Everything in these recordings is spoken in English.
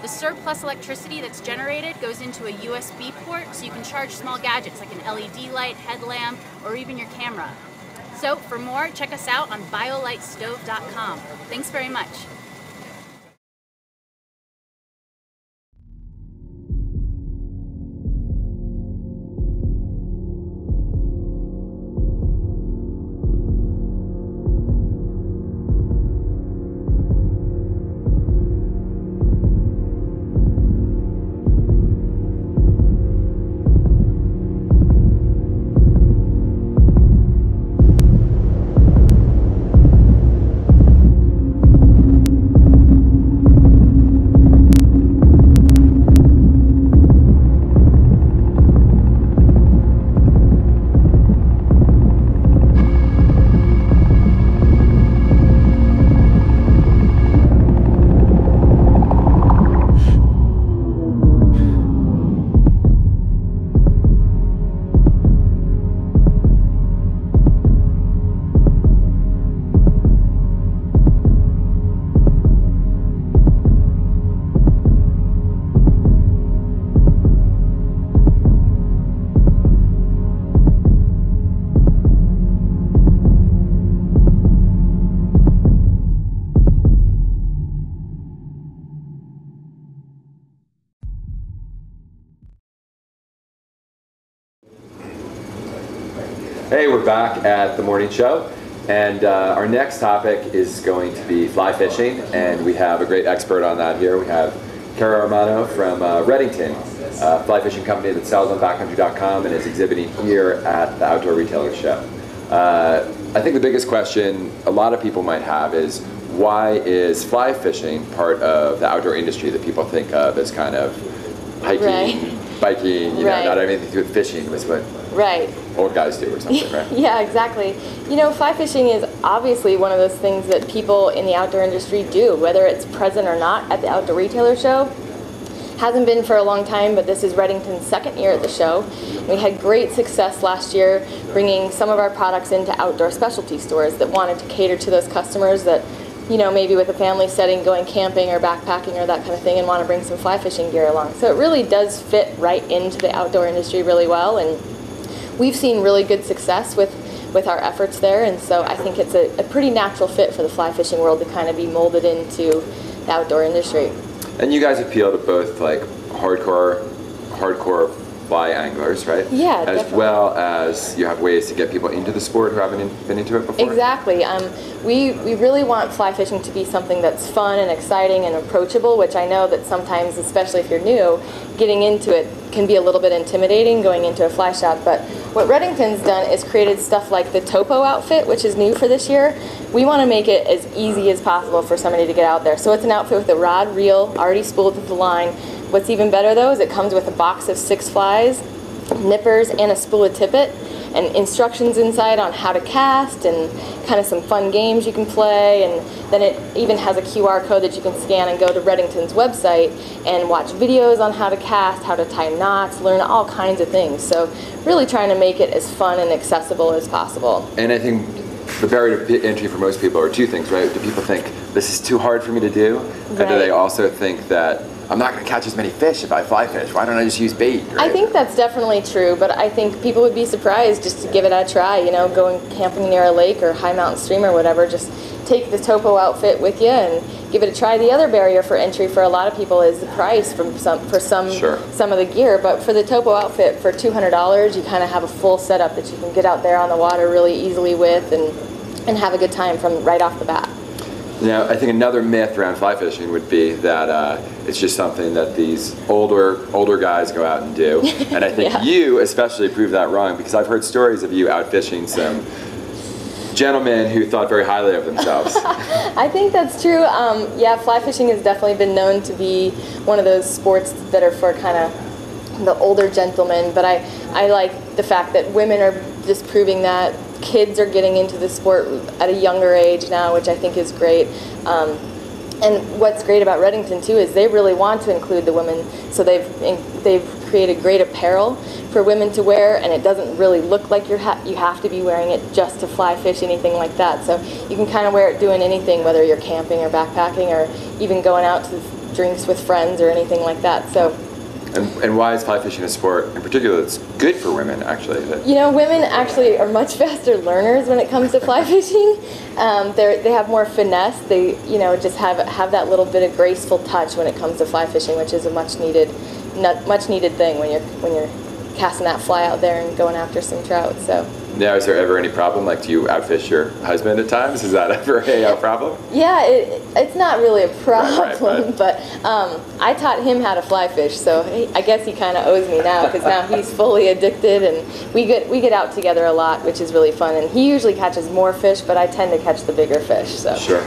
The surplus electricity that's generated goes into a USB port so you can charge small gadgets like an LED light, headlamp, or even your camera. So for more, check us out on biolightstove.com. Thanks very much. Hey, we're back at the morning show, and our next topic is going to be fly fishing, and we have a great expert on that here. We have Cara Romano from Redington, a fly fishing company that sells on backcountry.com and is exhibiting here at the Outdoor Retailer Show. I think the biggest question a lot of people might have is, why is fly fishing part of the outdoor industry that people think of as kind of hiking, biking, you know, not having anything to do with fishing, was what old guys do or something, right? Yeah, exactly. You know, fly fishing is obviously one of those things that people in the outdoor industry do, whether it's present or not at the Outdoor Retailer Show. Hasn't been for a long time, but this is Redington's second year at the show. We had great success last year bringing some of our products into outdoor specialty stores that wanted to cater to those customers that, you know, maybe with a family setting, going camping or backpacking or that kind of thing, and want to bring some fly fishing gear along. So it really does fit right into the outdoor industry really well, and we've seen really good success with our efforts there, and so I think it's a pretty natural fit for the fly fishing world to kind of be molded into the outdoor industry. And you guys appeal to both like hardcore fly anglers, right? Yeah, as definitely. well as you have ways to get people into the sport who haven't been into it before? Exactly. We really want fly fishing to be something that's fun and exciting and approachable, which I know that sometimes, especially if you're new, getting into it can be a little bit intimidating going into a fly shop. But what Redington's done is created stuff like the topo outfit, which is new for this year. We want to make it as easy as possible for somebody to get out there. So it's an outfit with a rod, reel, already spooled to the line. What's even better though is it comes with a box of 6 flies, nippers, and a spool of tippet, and instructions inside on how to cast and kind of some fun games you can play, and then it even has a QR code that you can scan and go to Redington's website and watch videos on how to cast, how to tie knots, learn all kinds of things. So really trying to make it as fun and accessible as possible. And I think the barrier to entry for most people are two things, right? Do people think this is too hard for me to do? And do they also think that I'm not going to catch as many fish if I fly fish? Why don't I just use bait? Right? I think that's definitely true, but I think people would be surprised just to give it a try. You know, going camping near a lake or high mountain stream or whatever, just take the topo outfit with you and give it a try. The other barrier for entry for a lot of people is the price for some of the gear, but for the topo outfit for $200, you kind of have a full setup that you can get out there on the water really easily with and have a good time from right off the bat. Now, I think another myth around fly fishing would be that it's just something that these older guys go out and do. And I think you especially prove that wrong, because I've heard stories of you out fishing some gentlemen who thought very highly of themselves. I think that's true. Yeah, fly fishing has definitely been known to be one of those sports that are for kind of the older gentlemen, but I like the fact that women are just proving that. Kids are getting into the sport at a younger age now, which I think is great. And what's great about Redington too is they really want to include the women, so they've created great apparel for women to wear, and it doesn't really look like you have to be wearing it just to fly fish, anything like that. So you can kind of wear it doing anything, whether you're camping or backpacking or even going out to drinks with friends or anything like that. So. And why is fly fishing a sport in particular that's good for women, actually? You know, women actually are much faster learners when it comes to fly fishing. They have more finesse. They, you know, just have that little bit of graceful touch when it comes to fly fishing, which is a much needed thing when you're casting that fly out there and going after some trout. So. Now, is there ever any problem? Like, do you outfish your husband at times? Is that ever a problem? Yeah, it's not really a problem, right. but I taught him how to fly fish, so I guess he kind of owes me now, because now he's fully addicted, and we get out together a lot, which is really fun. And he usually catches more fish, but I tend to catch the bigger fish. So. Sure.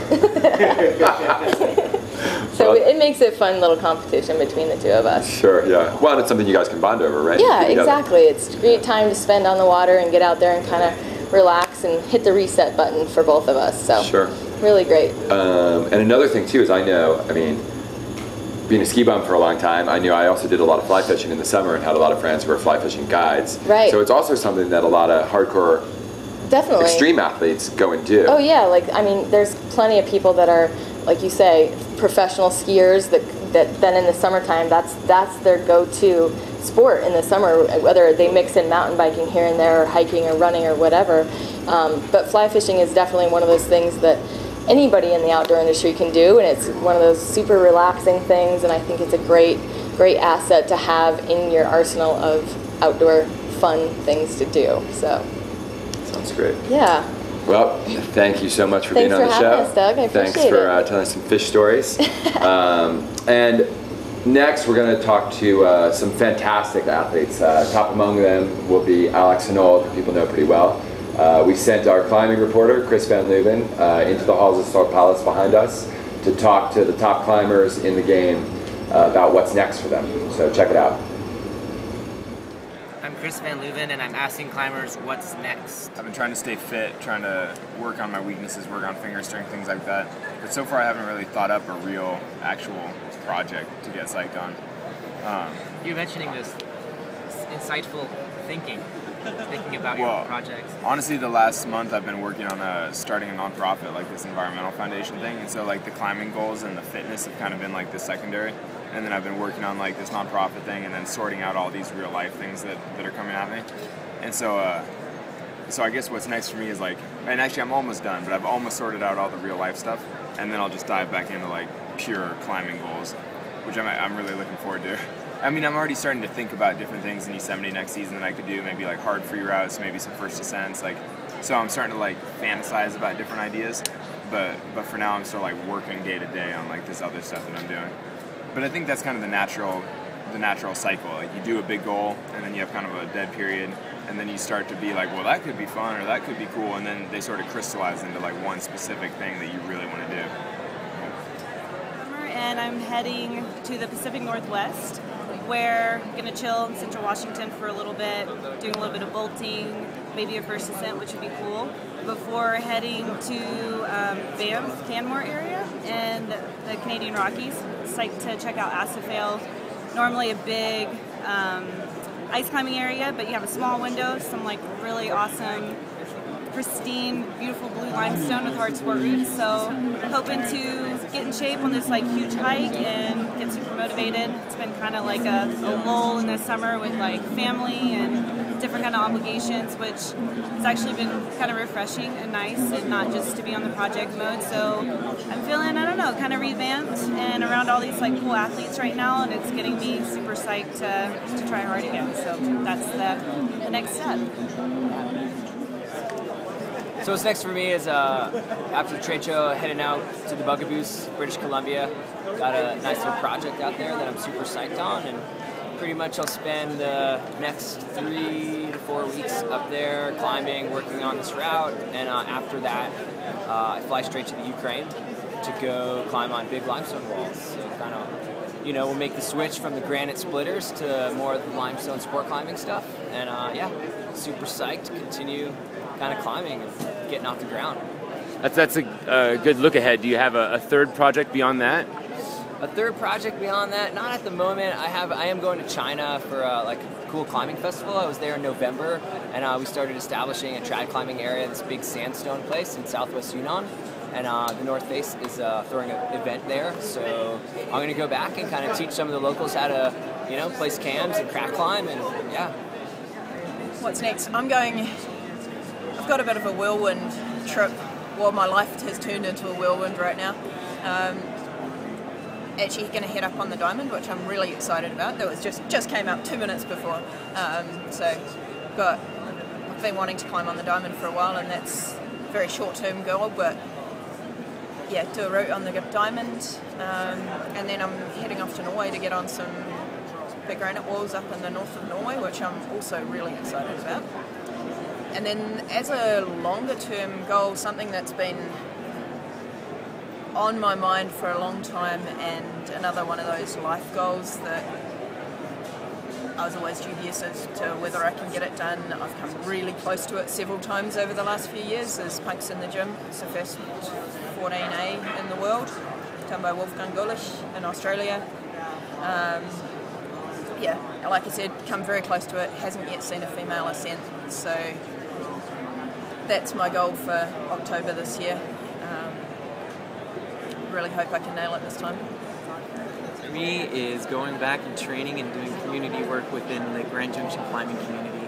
So it makes it a fun little competition between the two of us. Sure, yeah. Well, it's something you guys can bond over, right? Yeah, exactly. It's a great time to spend on the water and get out there and kind of relax and hit the reset button for both of us. So sure. Really great. And another thing too is being a ski bum for a long time, I also did a lot of fly fishing in the summer and had a lot of friends who were fly fishing guides. Right. So it's also something that a lot of hardcore definitely extreme athletes go and do. Oh yeah, there's plenty of people that are, like you say, professional skiers that then in the summertime that's their go-to sport in the summer, whether they mix in mountain biking here and there or hiking or running or whatever. But fly fishing is definitely one of those things that anybody in the outdoor industry can do, and it's one of those super relaxing things, and I think it's a great asset to have in your arsenal of outdoor fun things to do. So sounds great. Yeah. Well, thank you so much for being on the show. Thanks for having us, Doug. I appreciate Thanks for telling us some fish stories. And next, we're going to talk to some fantastic athletes. Top among them will be Alex Honnold, who people know pretty well. We sent our climbing reporter, Chris Van Leuven, into the halls of Stark Palace behind us to talk to the top climbers in the game about what's next for them. So check it out. I'm Chris Van Leuven, and I'm asking climbers what's next. I've been trying to stay fit, trying to work on my weaknesses, work on finger strength, things like that. But so far I haven't really thought up a real, actual project to get psyched on. You're mentioning this insightful thinking about your projects. Honestly, the last month I've been working on starting a nonprofit, like this environmental foundation thing. And so like the climbing goals and the fitness have kind of been like the secondary. And then I've been working on like this nonprofit thing and then sorting out all these real life things that are coming at me. And so I guess what's next for me is like, and actually I'm almost done, but I've almost sorted out all the real life stuff. And then I'll just dive back into like pure climbing goals, which I'm really looking forward to. I mean, I'm already starting to think about different things in Yosemite next season that I could do, maybe like hard free routes, maybe some first ascents, like, so I'm starting to like fantasize about different ideas, but for now I'm still like working day to day on like this other stuff that I'm doing. But I think that's kind of the natural cycle. Like you do a big goal and then you have kind of a dead period and then you start to be like, well, that could be fun or that could be cool, and then they sort of crystallize into like one specific thing that you really want to do. And I'm heading to the Pacific Northwest, where I'm going to chill in Central Washington for a little bit, doing a little bit of bolting, maybe a first ascent, which would be cool, before heading to Banff, Canmore area, and the Canadian Rockies. Psyched to check out Assafail. Normally a big ice climbing area, but you have a small window, some like really awesome, pristine, beautiful blue limestone with hard sport roots. So hoping to get in shape on this like huge hike and get super motivated. It's been kind of like a lull in the summer with like family and different kind of obligations, which has actually been kind of refreshing and nice, and not just to be on the project mode. So I'm feeling, I don't know, kind of revamped and around all these like cool athletes right now, and it's getting me super psyched to try hard again. So that's the next step. So what's next for me is after the trade show, heading out to the Bugaboos, British Columbia. Got a nice little project out there that I'm super psyched on, and pretty much I'll spend the next 3 to 4 weeks up there climbing, working on this route, and after that I fly straight to the Ukraine to go climb on big limestone walls. So kind of, we'll make the switch from the granite splitters to more of the limestone sport climbing stuff, and super psyched to continue kind of climbing and getting off the ground. That's a good look ahead. Do you have a third project beyond that? A third project beyond that? Not at the moment. I am going to China for like a cool climbing festival. I was there in November, and we started establishing a trad climbing area, this big sandstone place in southwest Yunnan. and the North Face is throwing an event there. So I'm going to go back and kind of teach some of the locals how to, you know, place cams and crack climb, and yeah. What's next? I've got a bit of a whirlwind trip. Well, my life has turned into a whirlwind right now. Actually going to head up on the Diamond, which I'm really excited about. That was just came out 2 minutes before. So I've been wanting to climb on the Diamond for a while, and that's a very short-term goal, but yeah, do a route on the Diamond, and then I'm heading off to Norway to get on some big granite walls up in the north of Norway, which I'm also really excited about. And then as a longer-term goal, something that's been on my mind for a long time, and another one of those life goals that I was always dubious as to whether I can get it done. I've come really close to it several times over the last few years, is Punks in the Gym. It's the first 14A in the world, done by Wolfgang Gulisch in Australia. Yeah, like I said, come very close to it, hasn't yet seen a female ascent, so that's my goal for October this year. Really hope I can nail it this time. For me is going back and training and doing community work within the Grand Junction climbing community.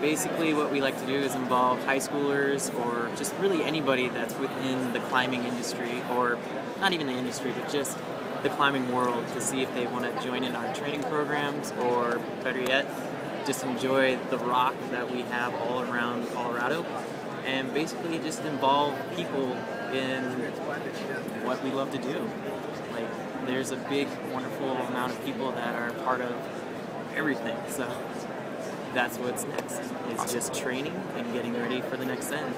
Basically what we like to do is involve high schoolers or just really anybody that's within the climbing industry, or not even the industry, but just the climbing world, to see if they want to join in our training programs, or better yet, just enjoy the rock that we have all around Colorado, and basically just involve people in what we love to do. Like, there's a big, wonderful amount of people that are part of everything, so that's what's next. It's just training and getting ready for the next end.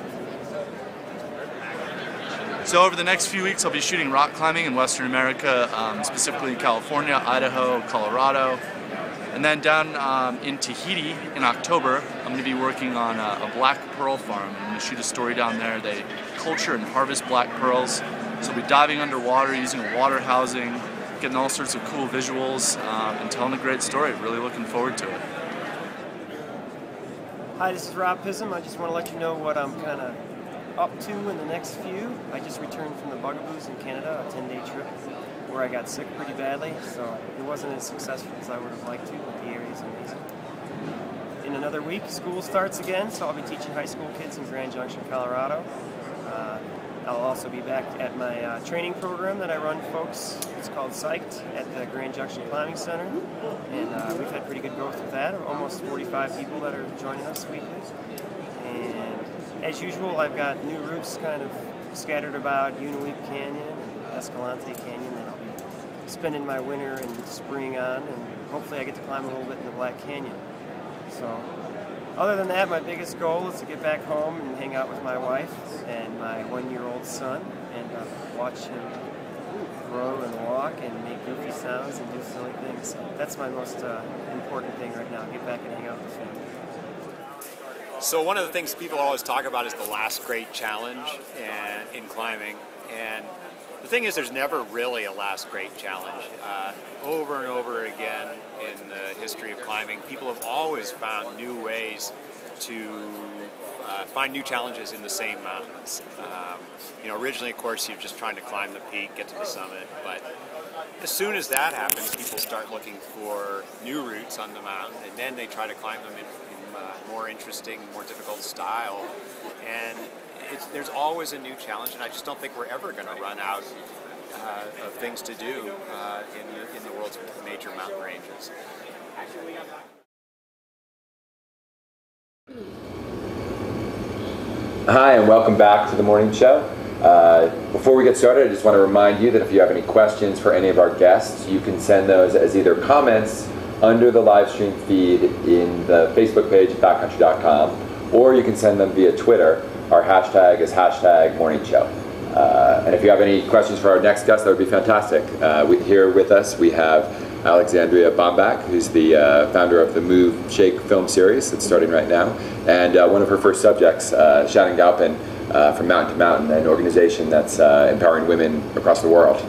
So over the next few weeks I'll be shooting rock climbing in Western America, specifically in California, Idaho, Colorado. And then down in Tahiti in October, I'm going to be working on a black pearl farm. I'm going to shoot a story down there. They culture and harvest black pearls. So I'll be diving underwater, using a water housing, getting all sorts of cool visuals, and telling a great story. Really looking forward to it. Hi, this is Rob Pizem. I just want to let you know what I'm kind of up to in the next few. I just returned from the Bugaboos in Canada, a 10-day trip where I got sick pretty badly, so it wasn't as successful as I would have liked to, but the area is amazing. In another week, school starts again, so I'll be teaching high school kids in Grand Junction, Colorado. I'll also be back at my training program that I run, folks. It's called Psyched at the Grand Junction Climbing Center, and we've had pretty good growth with that. Almost 45 people that are joining us weekly. And as usual, I've got new routes kind of scattered about Uniweep Canyon and Escalante Canyon that I'll be spending my winter and spring on, and hopefully I get to climb a little bit in the Black Canyon. So, other than that, my biggest goal is to get back home and hang out with my wife and my one-year-old son, and watch him grow and walk and make goofy sounds and do silly things. So that's my most important thing right now, get back and hang out with him. So one of the things people always talk about is the last great challenge in climbing, and the thing is there's never really a last great challenge. Over and over again in the history of climbing, people have always found new ways to find new challenges in the same mountains. You know, originally, of course, you're just trying to climb the peak, get to the summit, but as soon as that happens, people start looking for new routes on the mountain, and then they try to climb them in more interesting, more difficult style. And there's always a new challenge, and I just don't think we're ever going to run out of things to do in the world's major mountain ranges. Hi, and welcome back to the morning show. Before we get started, I just want to remind you that if you have any questions for any of our guests, you can send those as either comments under the live stream feed in the Facebook page at backcountry.com, or you can send them via Twitter. Our hashtag is #morningshow. And if you have any questions for our next guest, that would be fantastic. Here with us, we have Alexandra Bombach, who's the founder of the MoveShake film series that's starting right now, and one of her first subjects, Shannon Galpin, from Mountain to Mountain, an organization that's empowering women across the world.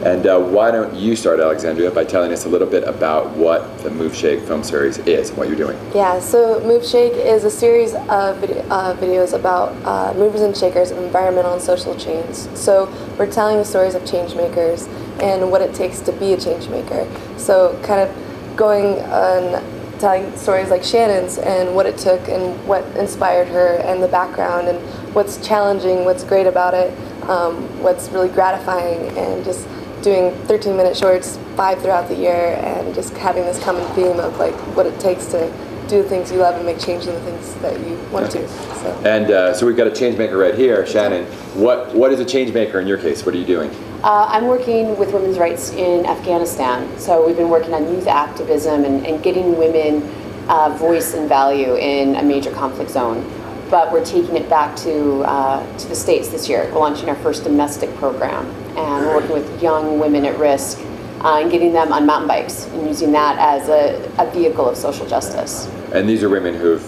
And why don't you start, Alexandria, by telling us a little bit about what the MoveShake film series is and what you're doing? Yeah, so MoveShake is a series of videos about movers and shakers of environmental and social change. So we're telling the stories of change makers and what it takes to be a change maker. So kind of going on telling stories like Shannon's and what it took and what inspired her and the background and what's challenging, what's great about it, what's really gratifying, and just doing 13-minute shorts 5 throughout the year and just having this common theme of like what it takes to do the things you love and make change in the things that you want to. So. And so we've got a change maker right here, Shannon. What is a change maker in your case? What are you doing? I'm working with women's rights in Afghanistan. So we've been working on youth activism and getting women voice and value in a major conflict zone. But we're taking it back to the States this year. We're launching our first domestic program, and we're working with young women at risk and getting them on mountain bikes and using that as a vehicle of social justice. And these are women who've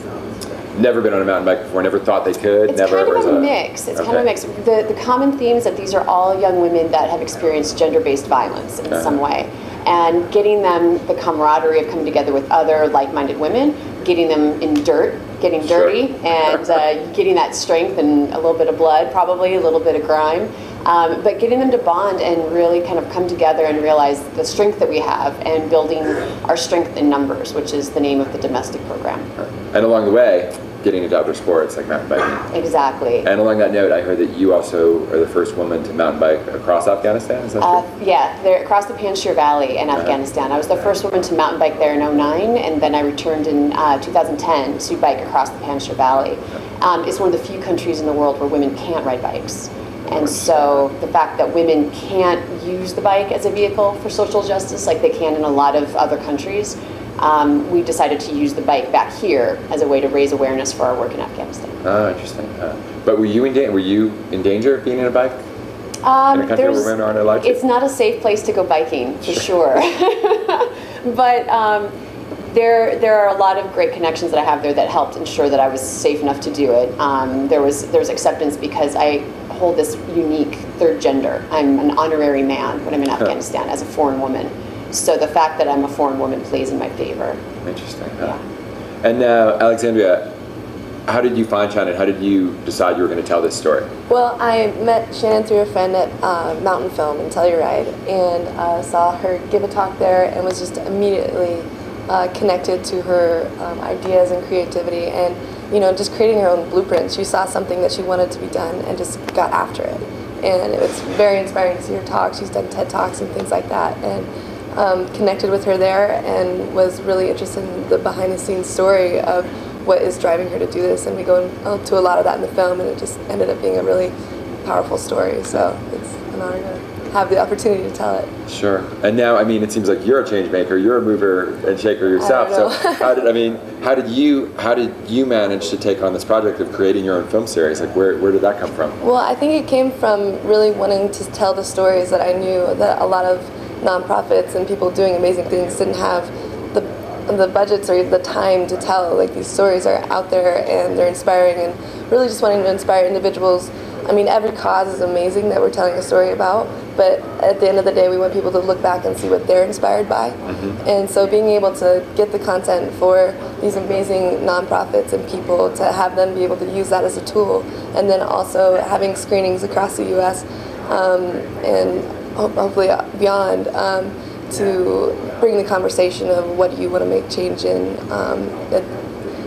never been on a mountain bike before, never thought they could? It's kind of a mix. It's kind of a mix. The common theme is that these are all young women that have experienced gender-based violence in some way. And getting them the camaraderie of coming together with other like-minded women, getting them in dirt, getting dirty, and getting that strength and a little bit of blood, probably a little bit of grime, but getting them to bond and really kind of come together and realize the strength that we have and building our strength in numbers, which is the name of the domestic program. And along the way, getting into other sports like mountain biking. Exactly. And along that note, I heard that you also are the first woman to mountain bike across Afghanistan, is that true? Yeah, they're across the Panjshir Valley in Afghanistan. I was the first woman to mountain bike there in 2009, and then I returned in 2010 to bike across the Panjshir Valley. It's one of the few countries in the world where women can't ride bikes. And so the fact that women can't use the bike as a vehicle for social justice like they can in a lot of other countries, we decided to use the bike back here as a way to raise awareness for our work in Afghanistan. Oh, interesting. But were you in danger of being in a bike? In a country where women aren't allowed to? It's not a safe place to go biking, for sure. But there are a lot of great connections that I have there that helped ensure that I was safe enough to do it. There was acceptance because I hold this unique third gender. I'm an honorary man when I'm in Afghanistan as a foreign woman. So the fact that I'm a foreign woman plays in my favor. Interesting. Yeah. And now, Alexandria, how did you find Shannon? How did you decide you were going to tell this story? Well, I met Shannon through a friend at Mountain Film in Telluride, and saw her give a talk there and was just immediately connected to her ideas and creativity, and just creating her own blueprints. She saw something that she wanted to be done and just got after it. And it was very inspiring to see her talk. She's done TED Talks and things like that, and connected with her there and was really interested in the behind-the-scenes story of what is driving her to do this. And we go into a lot of that in the film, and it just ended up being a really powerful story. So it's an honor to have the opportunity to tell it. Sure. And now, I mean, it seems like you're a change maker. You're a mover and shaker yourself. So how did you manage to take on this project of creating your own film series? Like, where did that come from? Well, I think it came from really wanting to tell the stories that I knew that a lot of nonprofits and people doing amazing things didn't have the budgets or the time to tell. Like, these stories are out there and they're inspiring, and really just wanting to inspire individuals. I mean, every cause is amazing that we're telling a story about, but at the end of the day, we want people to look back and see what they're inspired by. And so being able to get the content for these amazing nonprofits and people, to have them be able to use that as a tool, and then also having screenings across the U.S. And hopefully beyond, to bring the conversation of what do you want to make change in,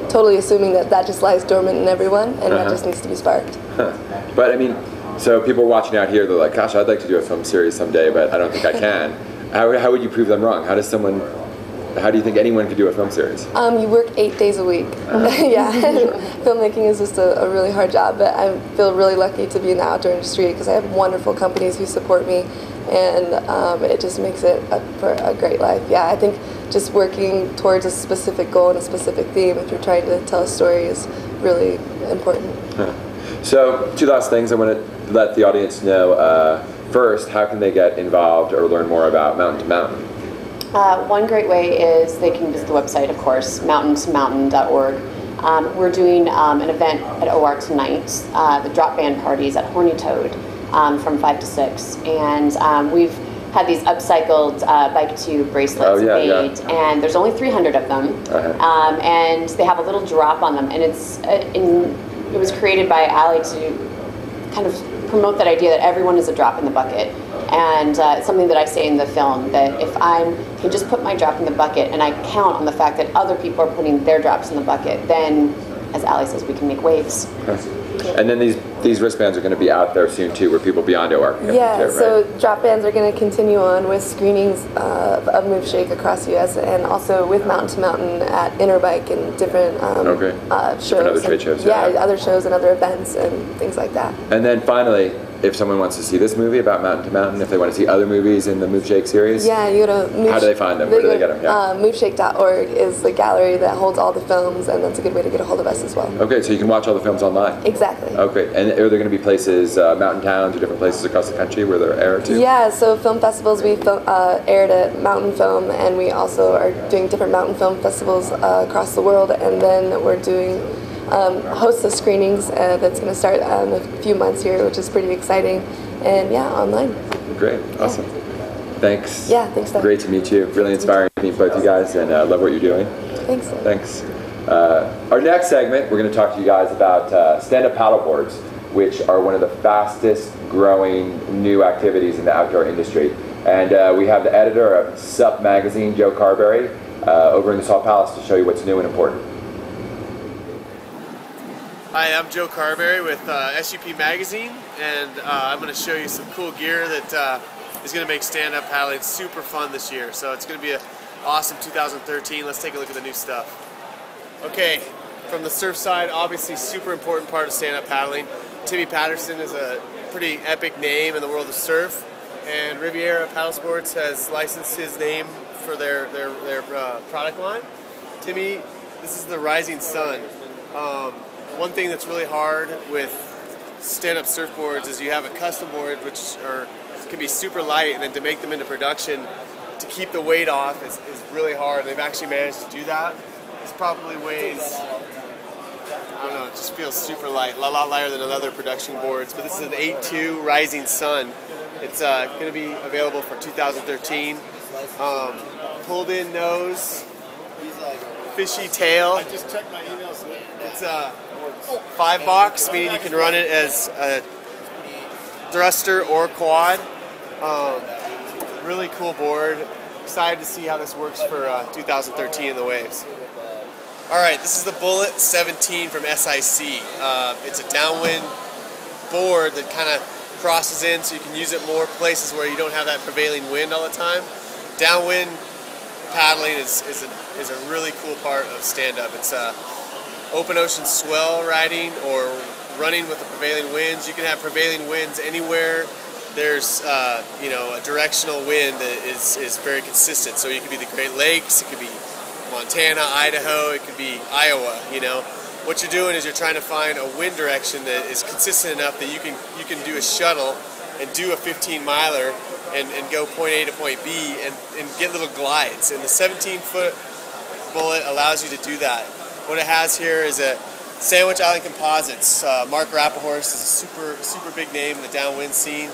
totally assuming that just lies dormant in everyone, and that just needs to be sparked. But I mean, so people watching out here, they're like, gosh, I'd like to do a film series someday, but I don't think I can. How would you prove them wrong? How do you think anyone could do a film series? You work 8 days a week. Yeah, filmmaking is just a really hard job, but I feel really lucky to be in the outdoor industry because I have wonderful companies who support me, and it just makes it for a great life. Yeah, I think just working towards a specific goal and a specific theme, if you're trying to tell a story, is really important. So, two last things I want to let the audience know. First, how can they get involved or learn more about Mountain to Mountain? One great way is they can visit the website, of course, mountaintomountain.org. We're doing an event at OR tonight, the drop band parties at Horny Toad from 5 to 6. And we've had these upcycled Bike to bracelets made, and there's only 300 of them, and they have a little drop on them, and it was created by Alex to kind of promote that idea that everyone is a drop in the bucket. And it's something that I say in the film, that if I can just put my drop in the bucket and I count on the fact that other people are putting their drops in the bucket, then, as Alex says, we can make waves. And then these wristbands are going to be out there soon too, where people beyond OR can Yeah, so drop bands are going to continue on with screenings of MoveShake across the U.S. and also with Mountain to Mountain at Interbike and different shows. Different other trade shows. Other shows and other events and things like that. And then finally, if someone wants to see this movie about Mountain to Mountain, if they want to see other movies in the MoveShake series, you go to how do they find them? Where do they get them? MoveShake.org is the gallery that holds all the films, and that's a good way to get a hold of us as well. Okay, so you can watch all the films online. Exactly. Okay, and are there going to be places, mountain towns or different places across the country where they're aired to? Yeah, so film festivals, we aired at Mountain Film, and we also are doing different mountain film festivals across the world, and then we're doing hosts of screenings that's going to start in a few months here, which is pretty exciting, and online. Great, awesome. Thanks. Yeah, thanks, Steph. Great to meet you. Really inspiring to meet both you guys, and love what you're doing. Thanks. Thanks. Our next segment, we're going to talk to you guys about stand-up paddleboards, which are one of the fastest growing new activities in the outdoor industry. And we have the editor of Sup magazine, Joe Carberry, over in the Salt Palace to show you what's new and important. Hi, I'm Joe Carberry with SUP Magazine, and I'm going to show you some cool gear that is going to make stand-up paddling super fun this year. So it's going to be an awesome 2013. Let's take a look at the new stuff. Okay, from the surf side, obviously super important part of stand-up paddling. Timmy Patterson is a pretty epic name in the world of surf, and Riviera Paddle Sports has licensed his name for their product line. Timmy, this is the Rising Sun. One thing that's really hard with stand-up surfboards is you have a custom board which can be super light, and then to make them into production to keep the weight off is really hard. They've actually managed to do that. This probably weighs, I don't know, it just feels super light, a lot lighter than other production boards, but this is an 8.2 Rising Sun. It's going to be available for 2013. Pulled in nose, fishy tail. I just checked my emails. It's a 5-box, meaning you can run it as a thruster or quad. Really cool board. Excited to see how this works for 2013 in the waves. Alright, this is the Bullet 17 from SIC. It's a downwind board that kind of crosses in so you can use it more places where you don't have that prevailing wind all the time. Downwind paddling is a really cool part of stand-up. It's open ocean swell riding or running with the prevailing winds. You can have prevailing winds anywhere there's a directional wind that is very consistent. So you could be the Great Lakes, it could be Montana, Idaho, it could be Iowa. What you're doing is you're trying to find a wind direction that is consistent enough that you can do a shuttle and do a 15-miler and go point A to point B and get little glides. And the 17-foot Bullet allows you to do that. What it has here is a Sandwich Island Composites. Mark Rappahorst is a super big name in the downwind scene.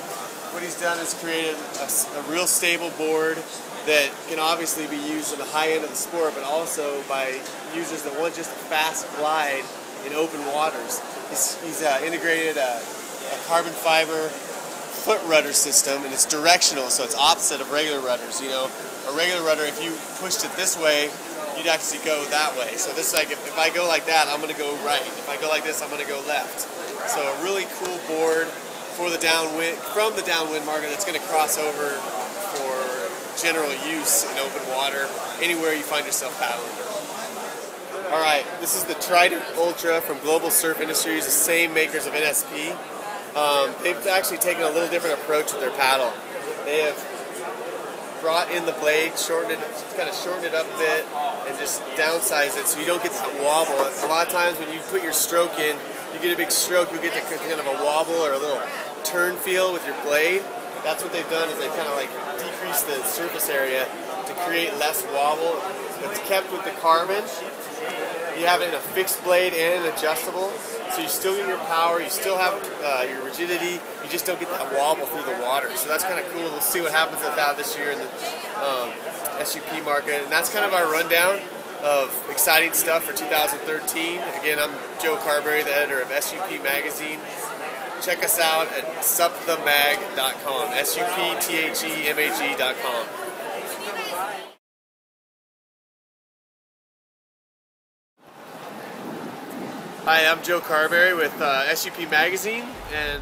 What he's done is created a real stable board that can obviously be used in the high end of the sport, but also by users that want just a fast glide in open waters. He's integrated a carbon fiber foot rudder system, and it's directional, so it's opposite of regular rudders. A regular rudder, if you pushed it this way, you'd actually go that way. So this, like, if I go like that, I'm going to go right. If I go like this, I'm going to go left. So a really cool board for the downwind, from the downwind market, that's going to cross over for general use in open water, anywhere you find yourself paddling. All right, this is the Trident Ultra from Global Surf Industries, the same makers of NSP. They've actually taken a little different approach with their paddle. They have brought in the blade, kind of shortened it up a bit, and just downsized it so you don't get that wobble. A lot of times when you put your stroke in, you get a big stroke, you get kind of a wobble or a little turn feel with your blade. that's what they've done is they've kind of like decreased the surface area to create less wobble. It's kept with the carbon. You have it in a fixed blade and an adjustable, so you still get your power, you still have your rigidity, you just don't get that wobble through the water. So that's kind of cool. We'll see what happens with that this year in the SUP market. And that's kind of our rundown of exciting stuff for 2013. Again, I'm Joe Carberry, the editor of SUP Magazine. Check us out at supthemag.com, supthemag.com. Hi, I'm Joe Carberry with SUP Magazine, and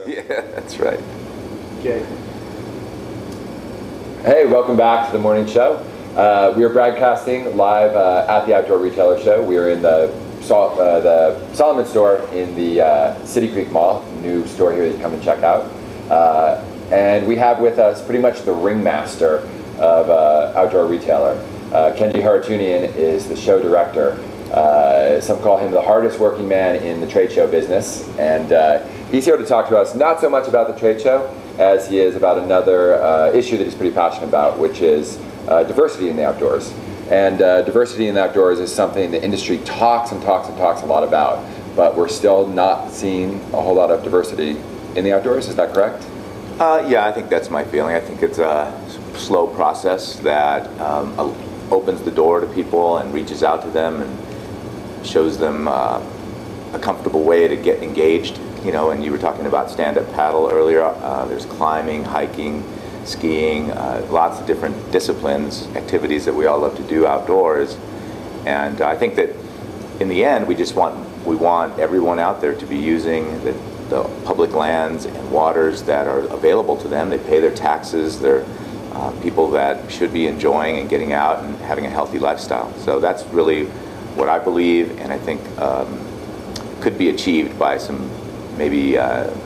Yeah, that's right. Okay. Hey, welcome back to the morning show. We are broadcasting live at the Outdoor Retailer Show. We are in the Solomon store in the City Creek Mall, new store here that you can come and check out. And we have with us pretty much the ringmaster of Outdoor Retailer. Kenji Haratunian is the show director. Some call him the hardest working man in the trade show business, and he's here to talk to us not so much about the trade show as he is about another issue that he's pretty passionate about, which is diversity in the outdoors. And diversity in the outdoors is something the industry talks and talks and talks a lot about, but we're still not seeing a whole lot of diversity in the outdoors. Is that correct? Yeah, I think that's my feeling. I think it's a slow process that opens the door to people and reaches out to them and shows them a comfortable way to get engaged. You know, and you were talking about stand-up paddle earlier. There's climbing, hiking, skiing, lots of different disciplines, activities that we all love to do outdoors. And I think that in the end, we want everyone out there to be using the public lands and waters that are available to them. They pay their taxes. They're people that should be enjoying and getting out and having a healthy lifestyle. So that's really what I believe, and I think could be achieved by some maybe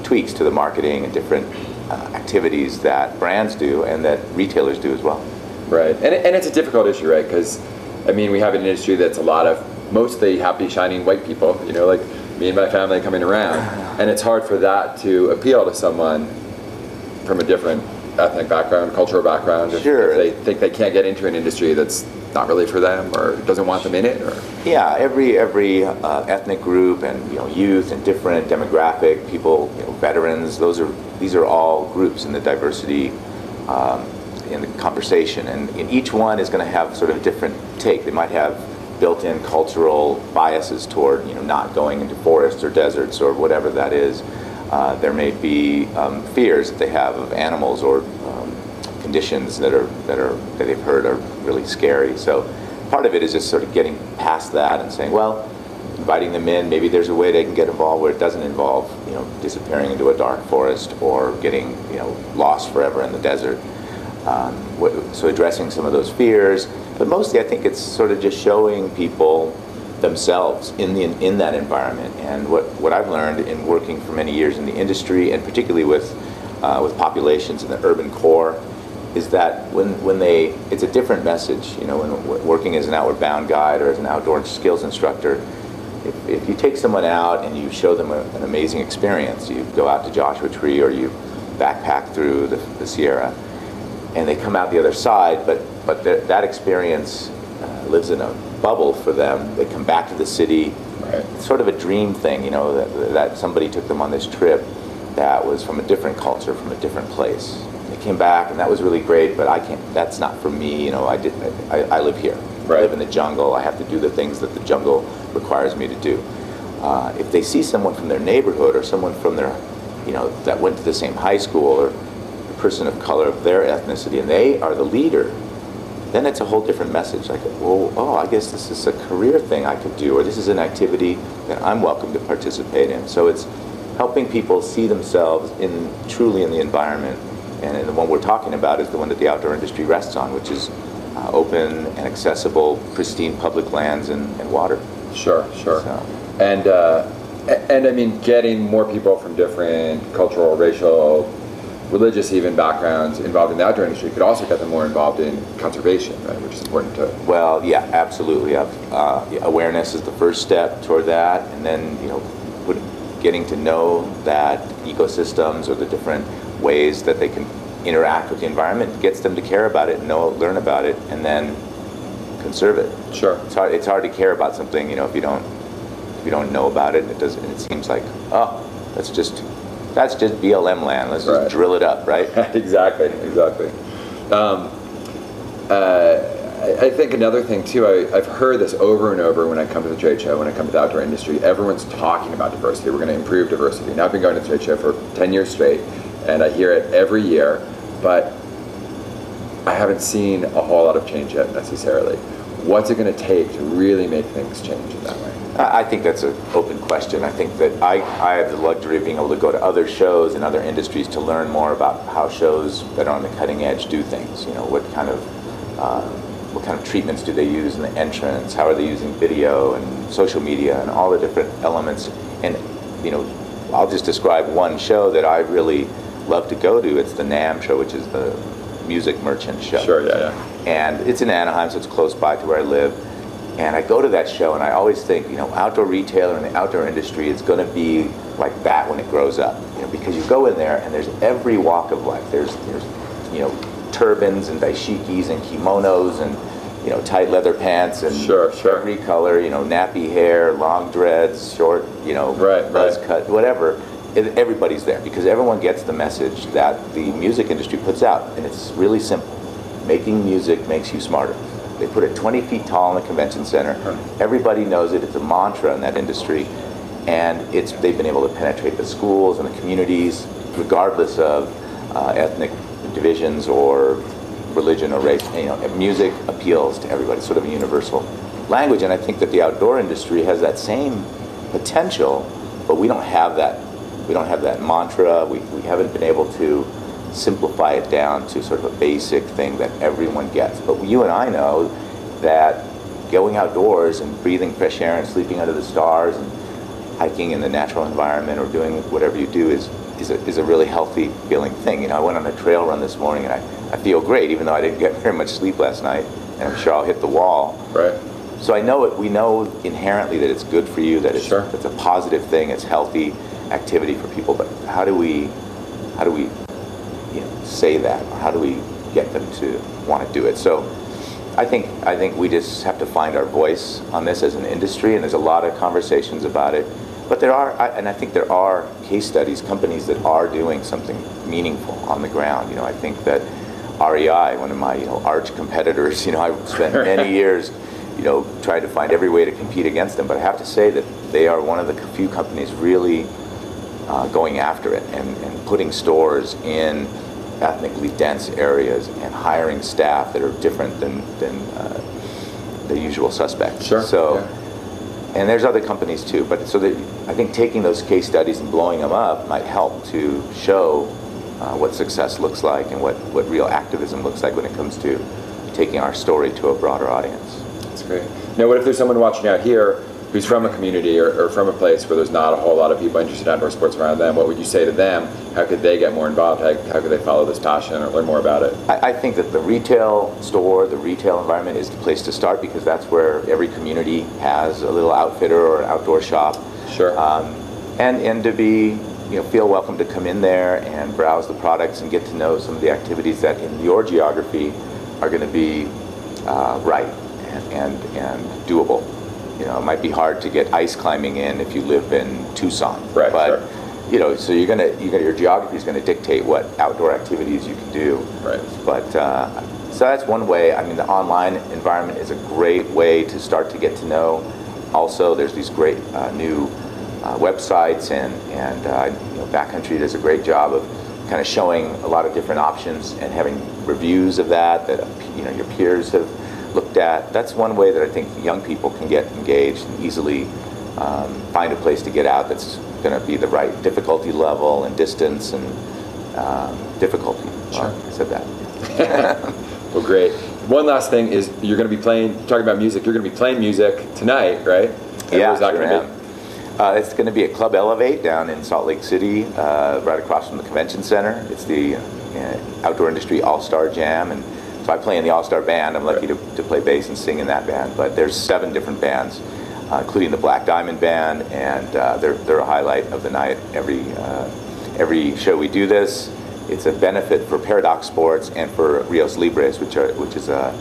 tweaks to the marketing and different activities that brands do and that retailers do as well. Right, and it's a difficult issue, right? Because, I mean, we have an industry that's a lot of mostly happy, shining white people, you know, like me and my family coming around, and it's hard for that to appeal to someone from a different ethnic background, cultural background, sure. If they think they can't get into an industry that's not really for them or doesn't want them in it. Or yeah, every ethnic group and youth and different demographic people, veterans. These are all groups in the diversity in the conversation, and each one is going to have sort of a different take. They might have built-in cultural biases toward not going into forests or deserts or whatever that is. There may be fears that they have of animals or conditions that they've heard are really scary. So part of it is just sort of getting past that and saying, well, inviting them in, maybe there's a way they can get involved where it doesn't involve disappearing into a dark forest or getting lost forever in the desert. So addressing some of those fears, but mostly I think it's sort of just showing people themselves in that environment. And what I've learned in working for many years in the industry, and particularly with populations in the urban core, is that it's a different message. When working as an outward bound guide or as an outdoor skills instructor, if you take someone out and you show them an amazing experience, you go out to Joshua Tree or you backpack through the Sierra, and they come out the other side, but that experience lives in a bubble for them. They come back to the city. Right. It's sort of a dream thing, you know, that somebody took them on this trip that was from a different culture, from a different place. They came back, and that was really great, but I can't, that's not for me, you know, I live here. Right. I live in the jungle. I have to do the things that the jungle requires me to do. If they see someone from their neighborhood or someone from their, you know, that went to the same high school, or a person of color of their ethnicity, and they are the leader, then it's a whole different message. Like, well, oh, I guess this is a career thing I could do, or this is an activity that I'm welcome to participate in. So it's helping people see themselves truly in the environment. And the one we're talking about is the one that the outdoor industry rests on, which is open and accessible, pristine public lands and water. Sure. So. And I mean, getting more people from different cultural, racial, religious even backgrounds involved in the outdoor industry could also get them more involved in conservation, right, which is important too. Well, yeah, absolutely. Awareness is the first step toward that, and then, you know, getting to know that ecosystems or the different ways that they can interact with the environment gets them to care about it, learn about it, and then conserve it. Sure. It's hard to care about something, you know, if you don't know about it. It seems like, oh, that's just BLM land. Let's just drill it up, right? Exactly. I think another thing too, I've heard this over and over when I come to the trade show, when I come to the outdoor industry, everyone's talking about diversity. We're going to improve diversity. Now I've been going to the trade show for 10 years straight, and I hear it every year, but I haven't seen a whole lot of change yet necessarily. What's it going to take to really make things change in that way? I think that's an open question. I think that I have the luxury of being able to go to other shows and other industries to learn more about how shows that are on the cutting edge do things. You know, what kind of treatments do they use in the entrance? How are they using video and social media and all the different elements? And, you know, I'll just describe one show that I really love to go to. It's the NAMM show, which is the music merchant show. Sure, yeah. And it's in Anaheim, so it's close by to where I live. And I go to that show, and I always think, you know, outdoor retailer and the outdoor industry is going to be like that when it grows up. You know, because you go in there, and there's every walk of life. There's you know, turbans and dashikis and kimonos and, you know, tight leather pants and every color. You know, nappy hair, long dreads, short, you know, buzz cut, whatever. Everybody's there because everyone gets the message that the music industry puts out, and it's really simple. Making music makes you smarter. They put it 20 feet tall in the convention center. Everybody knows it. It's a mantra in that industry, and they've been able to penetrate the schools and the communities, regardless of ethnic divisions or religion or race. You know, music appeals to everybody. It's sort of a universal language, and I think that the outdoor industry has that same potential, but we don't have that. We don't have that mantra. We haven't been able to simplify it down to sort of a basic thing that everyone gets. But you and I know that going outdoors and breathing fresh air and sleeping under the stars and hiking in the natural environment or doing whatever you do is a really healthy feeling thing. You know, I went on a trail run this morning, and I feel great, even though I didn't get very much sleep last night, and I'm sure I'll hit the wall. Right. So I know we know inherently that it's good for you, that it's a positive thing, it's healthy activity for people. But how do we say that, or how do we get them to want to do it? So I think we just have to find our voice on this as an industry, and there's a lot of conversations about it. But I think there are case studies, companies that are doing something meaningful on the ground. You know, I think that REI, one of my, you know, arch competitors, you know, I've spent many years, you know, trying to find every way to compete against them. But I have to say that they are one of the few companies really going after it and putting stores in ethnically dense areas and hiring staff that are different than the usual suspects. And there's other companies too, but so that I think taking those case studies and blowing them up might help to show what success looks like and what real activism looks like when it comes to taking our story to a broader audience. That's great. Now, what if there's someone watching out here who's from a community or from a place where there's not a whole lot of people interested in outdoor sports around them? What would you say to them? How could they get more involved? How could they follow this passion or learn more about it? I think that the retail store, the retail environment is the place to start, because that's where every community has a little outfitter or an outdoor shop. Sure. And to be, feel welcome to come in there and browse the products and get to know some of the activities that in your geography are going to be right and doable. It might be hard to get ice climbing in if you live in Tucson, right? But so your geography is going to dictate what outdoor activities you can do, right? But so that's one way. I mean, the online environment is a great way to start to get to know. Also, there's these great new websites, and Backcountry does a great job of kind of showing a lot of different options and having reviews of that your peers have looked at. That's one way that I think young people can get engaged and easily find a place to get out that's going to be the right difficulty level and distance and difficulty. Sure. I said that. Well, great. One last thing is you're going to be talking about music, you're going to be playing music tonight, right? Yeah, where's that going to be? It's going to be at Club Elevate down in Salt Lake City, right across from the Convention Center. It's the Outdoor Industry All-Star Jam, and so I play in the All-Star Band. I'm lucky to play bass and sing in that band, but there's 7 different bands, including the Black Diamond Band, and they're a highlight of the night. Every show we do this, it's a benefit for Paradox Sports and for Rios Libres, which is a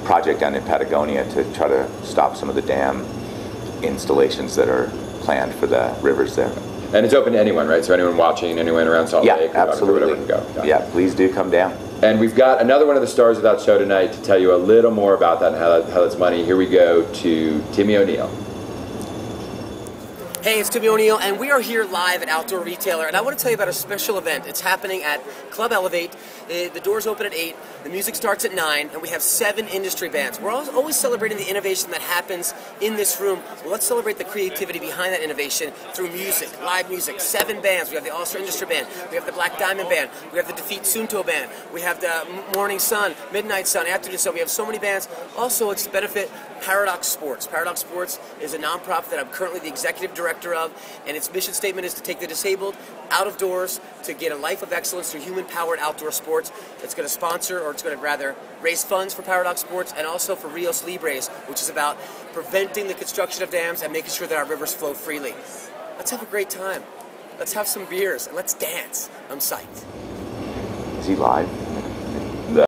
project down in Patagonia to try to stop some of the dam installations that are planned for the rivers there. And it's open to anyone, right? So anyone watching, anyone around Salt Lake, absolutely. Whatever can go. Yeah, please do come down. And we've got another one of the stars of that show tonight to tell you a little more about that and how that's money. Here we go to Timmy O'Neill. Hey, it's Timmy O'Neill, and we are here live at Outdoor Retailer, and I want to tell you about a special event. It's happening at Club Elevate. The doors open at 8, the music starts at 9, and we have 7 industry bands. We're always celebrating the innovation that happens in this room. Well, let's celebrate the creativity behind that innovation through music, live music. 7 bands. We have the All-Star Industry Band, we have the Black Diamond Band, we have the Defeat Sunto Band, we have the Morning Sun, Midnight Sun, Afternoon Sun. We have so many bands. Also, it's to benefit Paradox Sports. Paradox Sports is a nonprofit that I'm currently the executive director of, and its mission statement is to take the disabled out of doors to get a life of excellence through human-powered outdoor sports. It's going to sponsor, or it's going to rather raise funds for Paradox Sports and also for Rios Libres, which is about preventing the construction of dams and making sure that our rivers flow freely. Let's have a great time. Let's have some beers and let's dance. I'm psyched. Is he live?